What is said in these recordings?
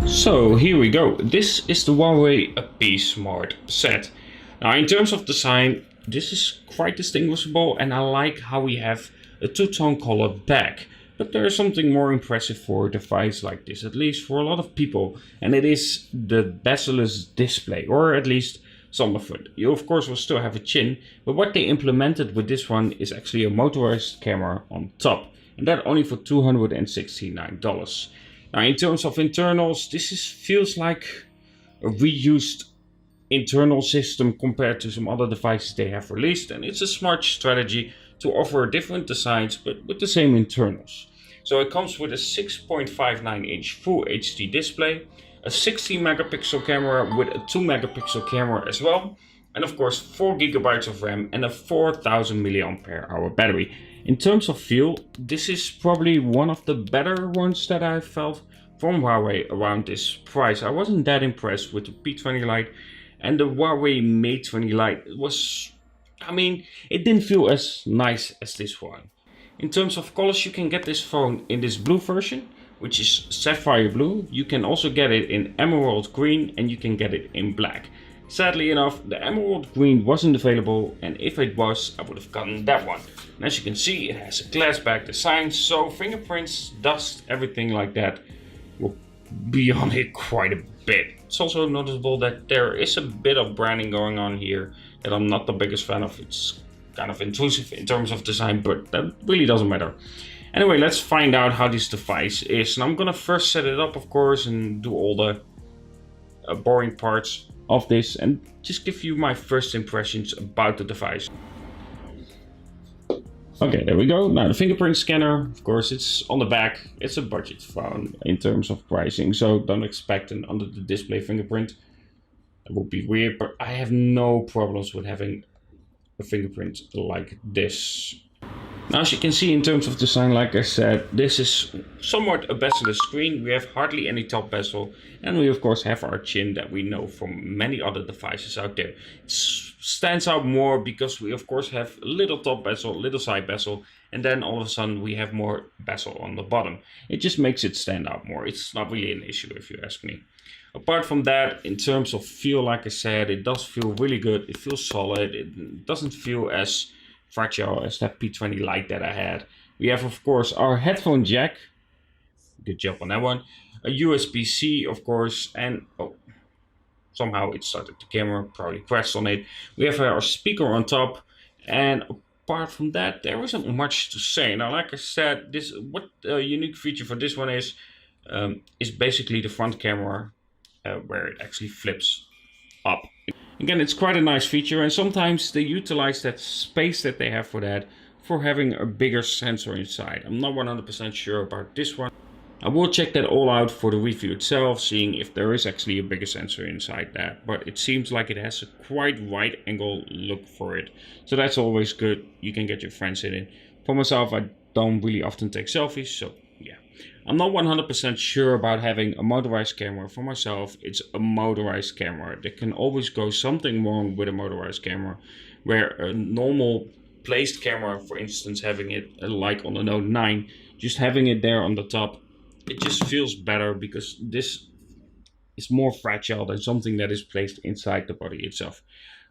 So here we go. This is the Huawei P Smart set. Now in terms of design, this is quite distinguishable and I like how we have a two-tone color back. But there is something more impressive for a device like this, at least for a lot of people, and it is the bezel-less display, or at least some of it. You of course will still have a chin, but what they implemented with this one is actually a motorized camera on top, and that only for $269. Now in terms of internals, feels like a reused internal system compared to some other devices they have released, and it's a smart strategy to offer different designs but with the same internals. So it comes with a 6.59 inch Full HD display, a 16 megapixel camera with a 2 megapixel camera as well, and of course 4 gigabytes of RAM and a 4000 mAh battery. In terms of feel, this is probably one of the better ones that I've felt from Huawei around this price. I wasn't that impressed with the P20 Lite, and the Huawei Mate 20 Lite was, it didn't feel as nice as this one. In terms of colors, you can get this phone in this blue version, which is sapphire blue. You can also get it in emerald green, and you can get it in black. Sadly enough, the emerald green wasn't available, and if it was, I would have gotten that one. And as you can see, it has a glass back design, so fingerprints, dust, everything like that will be on it quite a bit. It's also noticeable that there is a bit of branding going on here that I'm not the biggest fan of. It's kind of intrusive in terms of design, but that really doesn't matter. Anyway, let's find out how this device is. And I'm gonna first set it up, of course, and do all the boring parts of this and just give you my first impressions about the device. Okay, there we go. Now the fingerprint scanner, of course, it's on the back. It's a budget phone in terms of pricing, so don't expect an under the display fingerprint. That would be weird, but I have no problems with having a fingerprint like this. Now, as you can see in terms of design, like I said, this is somewhat a bezel-less screen. We have hardly any top bezel, and we of course have our chin that we know from many other devices out there. It stands out more because we of course have a little top bezel, little side bezel, and then all of a sudden we have more bezel on the bottom. It just makes it stand out more. It's not really an issue if you ask me. Apart from that, in terms of feel, like I said, it does feel really good. It feels solid. It doesn't feel as fragile as that P20 Lite that I had. We have of course our headphone jack. Good job on that one. A USB-C of course, and somehow it started the camera, probably crashed on it. We have our speaker on top, and apart from that there isn't much to say. Now like I said, what a unique feature for this one is basically the front camera where it actually flips up. Again, it's quite a nice feature, and sometimes they utilize that space that they have for that for having a bigger sensor inside. I'm not 100% sure about this one. I will check that all out for the review itself, seeing if there is actually a bigger sensor inside that, but it seems like it has a quite wide angle look for it. So that's always good. You can get your friends in it. For myself, I don't really often take selfies, so yeah. I'm not 100% sure about having a motorized camera. For myself, it's a motorized camera. There can always go something wrong with a motorized camera, where a normal placed camera, for instance, having it like on the Note 9, just having it there on the top, it just feels better because this is more fragile than something that is placed inside the body itself.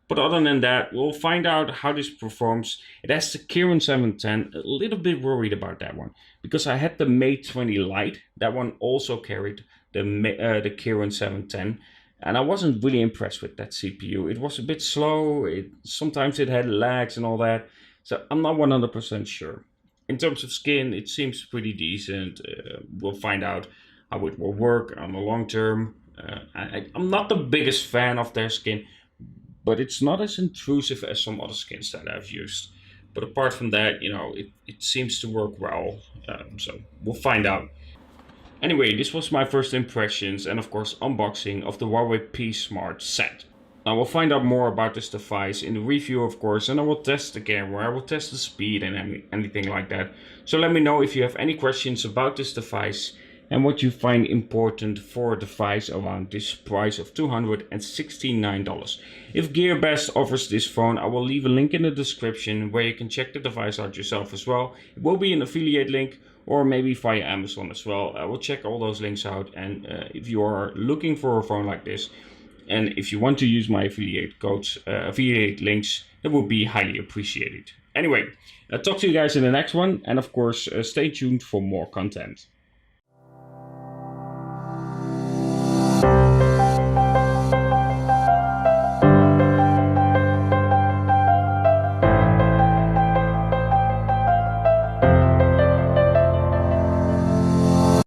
But other than that, we'll find out how this performs. It has the Kirin 710, a little bit worried about that one, because I had the Mate 20 Lite, that one also carried the Kirin 710, and I wasn't really impressed with that CPU. It was a bit slow, sometimes it had lags and all that, so I'm not 100% sure. In terms of skin, it seems pretty decent. We'll find out how it will work on the long term. I'm not the biggest fan of their skin, but it's not as intrusive as some other skins that I've used. But apart from that, it seems to work well. So we'll find out. Anyway, this was my first impressions and of course unboxing of the Huawei P Smart set. Now we'll find out more about this device in the review of course, and I will test the camera, I will test the speed and anything like that. So let me know if you have any questions about this device and what you find important for a device around this price of $269. If GearBest offers this phone, I will leave a link in the description where you can check the device out yourself as well. It will be an affiliate link. or maybe via Amazon as well. I will check all those links out, and if you are looking for a phone like this, and if you want to use my affiliate codes, affiliate links, it would be highly appreciated. Anyway, I'll talk to you guys in the next one, and of course, stay tuned for more content.